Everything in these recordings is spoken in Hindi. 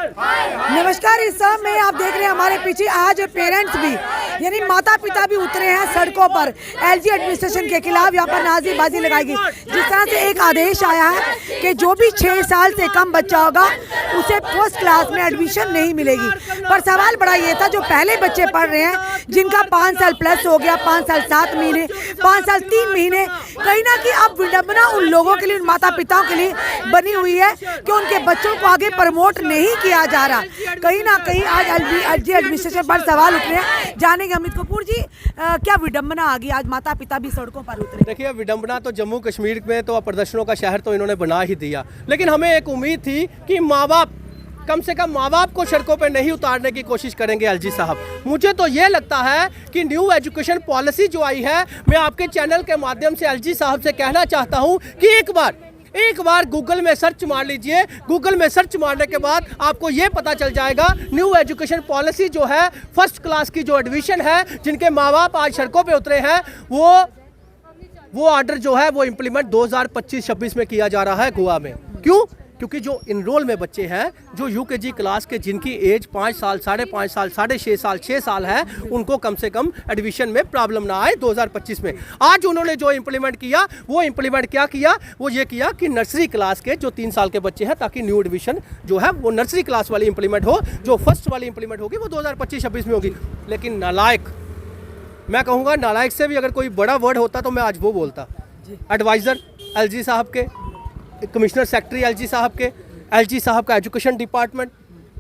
नमस्कार। इस समय में आप देख रहे हैं हमारे पीछे आज पेरेंट्स भी यानी माता पिता भी उतरे हैं सड़कों पर एलजी एडमिनिस्ट्रेशन के खिलाफ। यहाँ पर नारेबाजी लगाएगी। जिस तरह से एक आदेश आया है कि जो भी 6 साल से कम बच्चा होगा उसे फर्स्ट क्लास में एडमिशन नहीं मिलेगी। पर सवाल बड़ा ये था, जो पहले बच्चे पढ़ रहे हैं जिनका 5 साल प्लस हो गया, 5 साल 7 महीने, 5 साल 3 महीने, कहीं ना कहीं अब विडंबना उन लोगों के लिए, उन माता पिताओं के लिए बनी हुई है कि उनके बच्चों को आगे प्रमोट नहीं किया जा रहा। कहीं ना कहीं आज एलजी एडमिनिस्ट्रेशन पर सवाल उठे हैं। जानेंगे अमित कपूर जी, क्या विडंबना आ गई, आज माता पिता भी सड़कों पर उतरे? देखिए, विडंबना तो जम्मू कश्मीर में तो प्रदर्शनों का शहर तो इन्होंने बना ही दिया, लेकिन हमें एक उम्मीद थी कि माँ बाप कम से कम माँ बाप को सड़कों पर नहीं उतारने की कोशिश करेंगे एलजी साहब। मुझे तो ये लगता है कि न्यू एजुकेशन पॉलिसी जो आई है, मैं आपके चैनल के माध्यम से एलजी साहब से कहना चाहता हूँ कि एक बार गूगल में सर्च मार लीजिए। गूगल में सर्च मारने के बाद आपको ये पता चल जाएगा न्यू एजुकेशन पॉलिसी जो है, फर्स्ट क्लास की जो एडमिशन है, जिनके माँ बाप आज सड़कों पे उतरे हैं, वो ऑर्डर जो है वो इम्प्लीमेंट 2025-26 में किया जा रहा है गोवा में। क्यों? क्योंकि जो इनरोल में बच्चे हैं, जो यूकेजी क्लास के जिनकी एज 5 साल, 5.5 साल, 6.5 साल, 6 साल है, उनको कम से कम एडमिशन में प्रॉब्लम ना आए 2025 में। आज उन्होंने जो इम्प्लीमेंट किया, वो इम्प्लीमेंट क्या किया, वो ये किया कि नर्सरी क्लास के जो 3 साल के बच्चे हैं, ताकि न्यू एडमिशन जो है वो नर्सरी क्लास वाली इम्प्लीमेंट हो, जो फर्स्ट वाली इम्प्लीमेंट होगी वो 2025-26 में होगी। लेकिन नालायक, मैं कहूँगा नालायक से भी अगर कोई बड़ा वर्ड होता तो मैं आज वो बोलता। एडवाइज़र एलजी साहब के, कमिश्नर सेक्रेटरी एलजी साहब के, एलजी साहब का एजुकेशन डिपार्टमेंट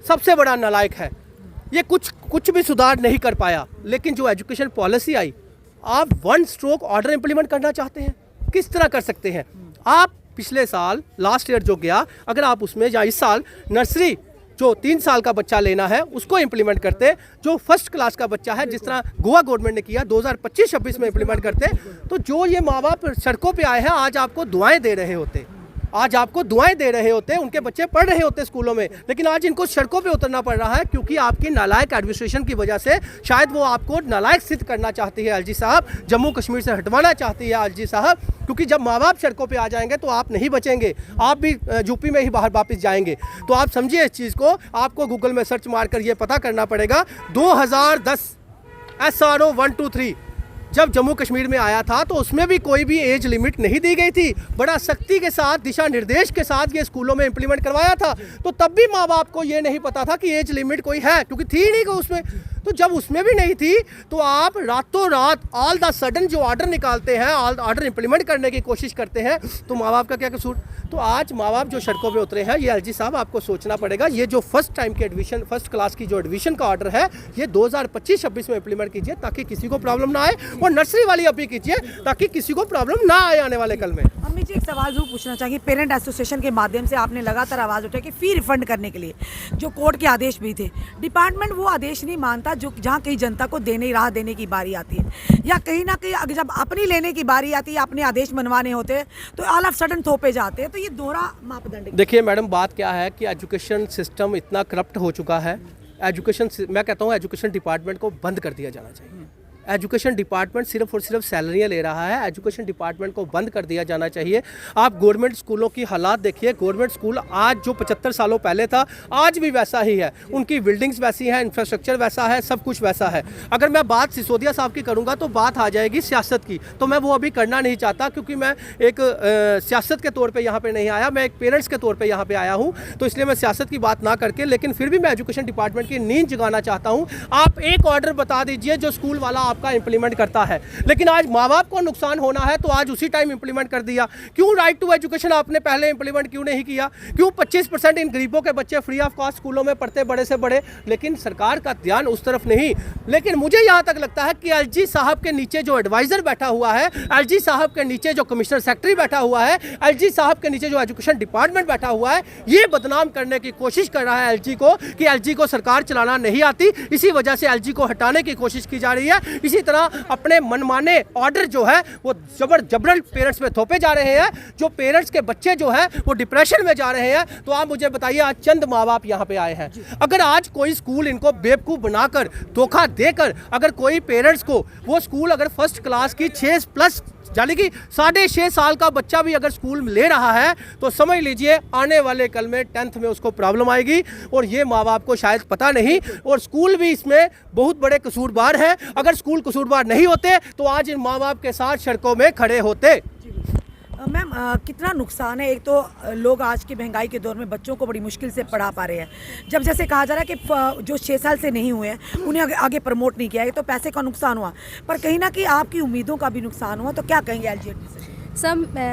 सबसे बड़ा नालायक है। ये कुछ भी सुधार नहीं कर पाया। लेकिन जो एजुकेशन पॉलिसी आई, आप 1 स्ट्रोक ऑर्डर इंप्लीमेंट करना चाहते हैं, किस तरह कर सकते हैं आप? पिछले साल लास्ट ईयर जो गया, अगर आप उसमें या इस साल नर्सरी जो 3 साल का बच्चा लेना है उसको इम्प्लीमेंट करते, जो फर्स्ट क्लास का बच्चा है जिस तरह गोवा गवर्नमेंट ने किया 2025-26 में इम्प्लीमेंट करते, तो जो ये माँ बाप सड़कों पे आए हैं आज आपको दुआएं दे रहे होते, उनके बच्चे पढ़ रहे होते स्कूलों में, लेकिन आज इनको सड़कों पे उतरना पड़ रहा है क्योंकि आपकी नालायक एडमिनिस्ट्रेशन की वजह से। शायद वो आपको नालायक सिद्ध करना चाहती है एलजी साहब, जम्मू कश्मीर से हटवाना चाहती है एलजी साहब, क्योंकि जब माँ बाप सड़कों पे आ जाएंगे तो आप नहीं बचेंगे, आप भी यूपी में ही बाहर वापस जाएंगे। तो आप समझिए इस चीज़ को, आपको गूगल में सर्च मारकर ये पता करना पड़ेगा। 2010 SRO 123 जब जम्मू कश्मीर में आया था तो उसमें भी कोई भी एज लिमिट नहीं दी गई थी। बड़ा सख्ती के साथ, दिशा निर्देश के साथ ये स्कूलों में इंप्लीमेंट करवाया था। तो तब भी माँ बाप को ये नहीं पता था कि एज लिमिट कोई है, क्योंकि थी नहीं को उसमें। तो जब उसमें भी नहीं थी तो आप रातों रात ऑल द सडन जो ऑर्डर निकालते हैं, ऑर्डर इंप्लीमेंट करने की कोशिश करते हैं, तो माँ बाप का क्या कसूर? तो आज माँ बाप जो सड़कों पे उतरे हैं, ये एलजी साहब आपको सोचना पड़ेगा। ये जो फर्स्ट टाइम की एडमिशन, फर्स्ट क्लास की जो एडमिशन का ऑर्डर है, ये 2025-26 में इंप्लीमेंट कीजिए ताकि किसी को प्रॉब्लम ना आए, और नर्सरी वाली अभी कीजिए ताकि किसी को प्रॉब्लम ना आए आने वाले कल में। अम्मी जी, एक सवाल जरूर पूछना चाहिए। पेरेंट एसोसिएशन के माध्यम से आपने लगातार आवाज़ उठाई कि फी रिफंड करने के लिए जो कोर्ट के आदेश भी थे, डिपार्टमेंट वो आदेश नहीं मानता, जो जहाँ कहीं जनता को राह देने की बारी आती है, या कहीं ना कहीं जब अपनी लेने की बारी आती है, अपने आदेश मनवाने होते हैं तो ऑल ऑफ सडन थोपे जाते हैं। तो ये दोहरा मापदंड। देखिए मैडम, बात क्या है कि एजुकेशन सिस्टम इतना करप्ट हो चुका है। मैं कहता हूँ एजुकेशन डिपार्टमेंट को बंद कर दिया जाना चाहिए। एजुकेशन डिपार्टमेंट सिर्फ और सिर्फ सैलरियाँ ले रहा है। एजुकेशन डिपार्टमेंट को बंद कर दिया जाना चाहिए। आप गवर्नमेंट स्कूलों की हालात देखिए। गवर्नमेंट स्कूल आज जो 75 सालों पहले था, आज भी वैसा ही है। उनकी बिल्डिंग्स वैसी हैं, इंफ्रास्ट्रक्चर वैसा है, सब कुछ वैसा है। अगर मैं बात सिसोदिया साहब की करूँगा तो बात आ जाएगी सियासत की, तो मैं वो अभी करना नहीं चाहता, क्योंकि मैं एक सियासत के तौर पर यहाँ पर नहीं आया, मैं एक पेरेंट्स के तौर पर यहाँ पर आया हूँ। तो इसलिए मैं सियासत की बात ना करके, लेकिन फिर भी मैं एजुकेशन डिपार्टमेंट की नींद जगाना चाहता हूँ। आप एक ऑर्डर बता दीजिए जो स्कूल वाला का इंप्लीमेंट करता है, लेकिन आज माँ बाप को नुकसान होना है तो आज उसी टाइम इंप्लीमेंट कर दिया। क्यों राइट टू एजुकेशन आपने पहले इंप्लीमेंट क्यों नहीं किया? क्यों 25% इन गरीबों के बच्चे फ्री ऑफ कॉस्ट स्कूलों में पढ़ते, बड़े से बड़े, लेकिन सरकार का ध्यान उस तरफ नहीं। लेकिन मुझे यहाँ तक लगता है कि एलजी साहब के नीचे जो एडवाइजर बैठा हुआ है, एलजी साहब के नीचे जो कमिश्नर सेक्रेटरी बैठा हुआ है, एलजी साहब के नीचे जो एजुकेशन डिपार्टमेंट बैठा हुआ है, ये बदनाम करने की कोशिश कर रहा है एलजी को, कि एलजी को सरकार चलाना नहीं आती। इसी वजह से एलजी को हटाने की कोशिश की जा रही है। इसी तरह अपने मनमाने ऑर्डर जो है वो जबरन पेरेंट्स पे थोपे जा रहे हैं, जो पेरेंट्स के बच्चे जो है वो डिप्रेशन में जा रहे हैं। तो आप मुझे बताइए, आज चंद माँ बाप यहाँ पे आए हैं, अगर आज कोई स्कूल इनको बेवकूफ़ बनाकर, धोखा देकर, अगर कोई पेरेंट्स को वो स्कूल अगर फर्स्ट क्लास की यानी कि 6.5 साल का बच्चा भी अगर स्कूल में ले रहा है तो समझ लीजिए आने वाले कल में 10th में उसको प्रॉब्लम आएगी, और ये माँ बाप को शायद पता नहीं, और स्कूल भी इसमें बहुत बड़े कसूरवार हैं। अगर स्कूल कसूरवार नहीं होते तो आज इन माँ बाप के साथ सड़कों में खड़े होते। मैम कितना नुकसान है। एक तो लोग आज की महंगाई के दौर में बच्चों को बड़ी मुश्किल से पढ़ा पा रहे हैं। जब जैसे कहा जा रहा है कि जो 6 साल से नहीं हुए हैं उन्हें आगे प्रमोट नहीं किया है, तो पैसे का नुकसान हुआ, पर कहीं ना कहीं आपकी उम्मीदों का भी नुकसान हुआ। तो क्या कहेंगे एलजी एडमिशन?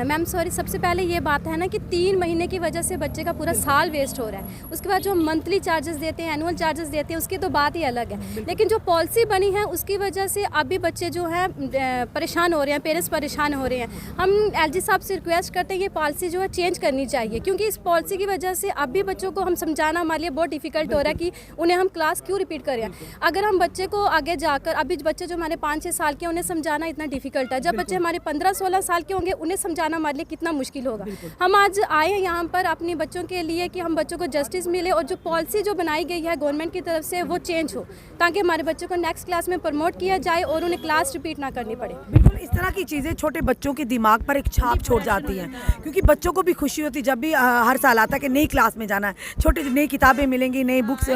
मैम सॉरी, सबसे पहले ये बात है ना कि 3 महीने की वजह से बच्चे का पूरा साल वेस्ट हो रहा है। उसके बाद जो मंथली चार्जेस देते हैं, एनुअल चार्जेस देते हैं, उसकी तो बात ही अलग है। लेकिन जो पॉलिसी बनी है उसकी वजह से अभी बच्चे जो हैं परेशान हो रहे हैं, पेरेंट्स परेशान हो रहे हैं। हम एलजी साहब से रिक्वेस्ट करते हैं ये पॉलिसी जो है चेंज करनी चाहिए, क्योंकि इस पॉलिसी की वजह से अभी बच्चों को हम समझाना हमारे लिए बहुत डिफिकल्ट हो रहा है कि उन्हें हम क्लास क्यों रिपीट करें। अगर हम बच्चे को आगे जाकर, अभी बच्चे जो हमारे 5-6 साल के उन्हें समझाना इतना डिफिकल्ट है, जब बच्चे हमारे 15-16 साल के होंगे उन्हें समझाना हमारे लिए कितना मुश्किल होगा। हम आज आए हैं यहाँ पर अपने बच्चों के लिए कि हम बच्चों को जस्टिस मिले, और जो पॉलिसी जो बनाई गई है गवर्नमेंट की तरफ से वो चेंज हो, ताकि हमारे बच्चों को नेक्स्ट क्लास में प्रमोट किया जाए और उन्हें क्लास रिपीट ना करनी पड़े। बिल्कुल, इस तरह की चीज़ें छोटे बच्चों के दिमाग पर एक छाप छोड़ जाती हैं, क्योंकि बच्चों को भी खुशी होती जब भी हर साल आता है कि नई क्लास में जाना है, छोटी नई किताबें मिलेंगी, नई बुक्स,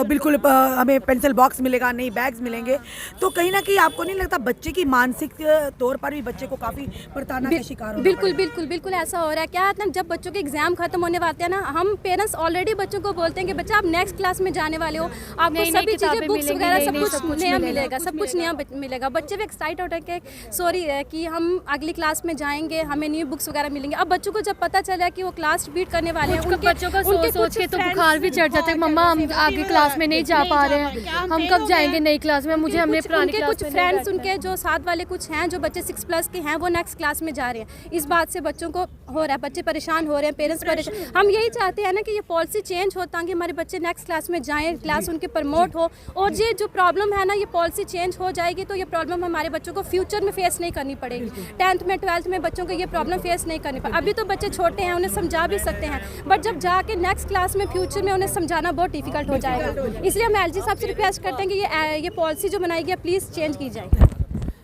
बिल्कुल हमें पेंसिल बॉक्स मिलेगा, नई बैग्स मिलेंगे। तो कहीं ना कहीं आपको नहीं लगता बच्चे की मानसिक तौर पर भी बच्चे को काफ़ी प्रताड़ना का शिकार हो? बिल्कुल ऐसा हो रहा है। क्या है ना, जब बच्चों के एग्जाम खत्म होने वाले हैं ना, हम पेरेंट्स ऑलरेडी बच्चों को बोलते हैं कि बच्चा आप नेक्स्ट क्लास में जाने वाले हो, आपको सभी चीज़ें, बुक्स वगैरह सब कुछ नया मिलेगा, सब कुछ नया मिलेगा। बच्चे भी एक्साइट होते हैं कि सॉरी है कि हम अगली क्लास में जाएंगे, हमें न्यू बुक्स वगैरह मिलेंगे। अब बच्चों को जब पता चला कि वो क्लास रिपीट करने वाले हैं, उनके बच्चों का सोच के तो बुखार भी चढ़ जाता है, मम्मा हम आगे क्लास में नहीं जा पा रहे हैं, हम कब जाएंगे नई क्लास में, मुझे हमने पुरानी क्लास में। कुछ फ्रेंड्स उनके जो साथ वाले कुछ हैं जो बच्चे 6+ के हैं, वो नेक्स्ट क्लास में जा रहे हैं। इस बात से बच्चों को हो रहा है, बच्चे परेशान हो रहे हैं, पेरेंट्स परेशान। हम यही चाहते हैं ना कि ये पॉलिसी चेंज हो, ताकि हमारे बच्चे नेक्स्ट क्लास में जाएं, क्लास उनके प्रमोट हो, और ये जो प्रॉब्लम है ना, ये पॉलिसी चेंज हो जाएगी तो ये प्रॉब्लम हमारे बच्चों को फ्यूचर में फेस नहीं करनी पड़ेगी। 10th में 12th में बच्चों को ये प्रॉब्लम फेस नहीं करनी पड़ेगी। अभी तो बच्चे छोटे हैं, उन्हें समझा भी सकते हैं, बट जब जाके नेक्स्ट क्लास में फ्यूचर में उन्हें समझाना बहुत डिफिकल्ट हो जाएगा। इसलिए हम एलजी साहब से रिक्वेस्ट करते हैं कि ये पॉलिसी जो बनाई गई है प्लीज़ चेंज की जाए।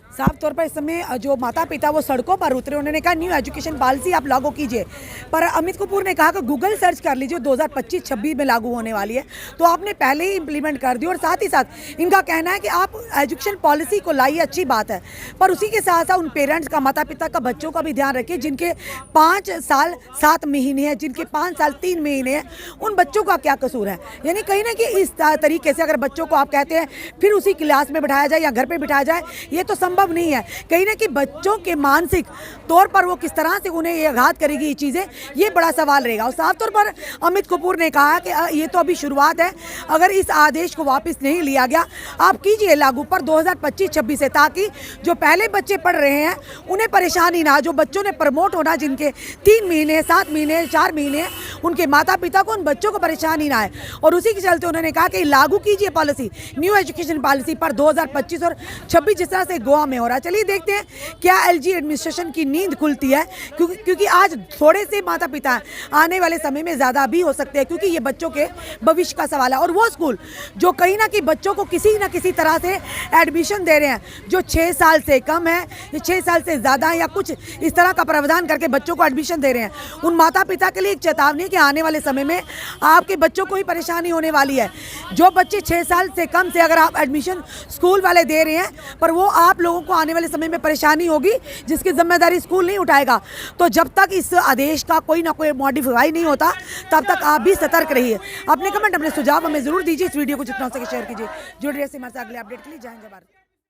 साफ तौर पर इस समय जो माता पिता वो सड़कों पर उतरे, उन्होंने कहा न्यू एजुकेशन पॉलिसी आप लागू कीजिए, पर अमित कपूर ने कहा कि गूगल सर्च कर लीजिए 2025-26 में लागू होने वाली है, तो आपने पहले ही इम्प्लीमेंट कर दी। और साथ ही साथ इनका कहना है कि आप एजुकेशन पॉलिसी को लाइए, अच्छी बात है, पर उसी के साथ साथ उन पेरेंट्स का, माता पिता का, बच्चों का भी ध्यान रखिए जिनके 5 साल 7 महीने हैं, जिनके 5 साल 3 महीने हैं, उन बच्चों का क्या कसूर है। यानी कहीं ना कहीं इस तरीके से अगर बच्चों को आप कहते हैं फिर उसी क्लास में बिठाया जाए या घर पर बिठाया जाए, ये तो संभव नहीं है। कहीं ना कहीं बच्चों के मानसिक तौर पर वो किस तरह से उन्हें ये आघात करेगी ये चीज़ें, ये बड़ा सवाल रहेगा। और साफ तौर पर अमित कपूर ने कहा कि ये तो अभी शुरुआत है, अगर इस आदेश को वापस नहीं लिया गया आप कीजिए लागू पर 2025-26 से, ताकि जो पहले बच्चे पढ़ रहे हैं उन्हें परेशानी ना, जो बच्चों ने प्रमोट होना, जिनके 3 महीने 7 महीने 4 महीने उनके माता पिता को, उन बच्चों को परेशानी ना आए। और उसी के चलते उन्होंने कहा कि लागू कीजिए पॉलिसी, न्यू एजुकेशन पॉलिसी पर 2025 और 26 जिस तरह से गोवा में हो रहा है। चलिए देखते हैं क्या एलजी एडमिनिस्ट्रेशन की नींद खुलती है, क्योंकि आज थोड़े से माता पिता आने वाले समय में ज़्यादा भी हो सकते हैं, क्योंकि ये बच्चों के भविष्य का सवाल है। और वो स्कूल जो कहीं ना कहीं बच्चों को किसी ना किसी तरह से एडमिशन दे रहे हैं, जो 6 साल से कम है या 6 साल से ज़्यादा है या कुछ इस तरह का प्रावधान करके बच्चों को एडमिशन दे रहे हैं, उन माता पिता के लिए एक चेतावनी कि आने वाले समय में आपके बच्चों को ही परेशानी होने वाली है। जो बच्चे 6 साल से कम से अगर आप एडमिशन स्कूल वाले दे रहे हैं, पर वो आप लोगों को आने वाले समय में परेशानी होगी जिसकी जिम्मेदारी स्कूल नहीं उठाएगा। तो जब तक इस आदेश का कोई ना कोई मॉडिफाई नहीं होता तब तक आप भी सतर्क रहिए। अपने कमेंट, अपने सुझाव हमें जरूर दीजिए। इस वीडियो को जितना हो सके शेयर कीजिए। जुड़े रहिए हमारे साथ अगले अपडेट के लिए। जय हिंद, जय भारत।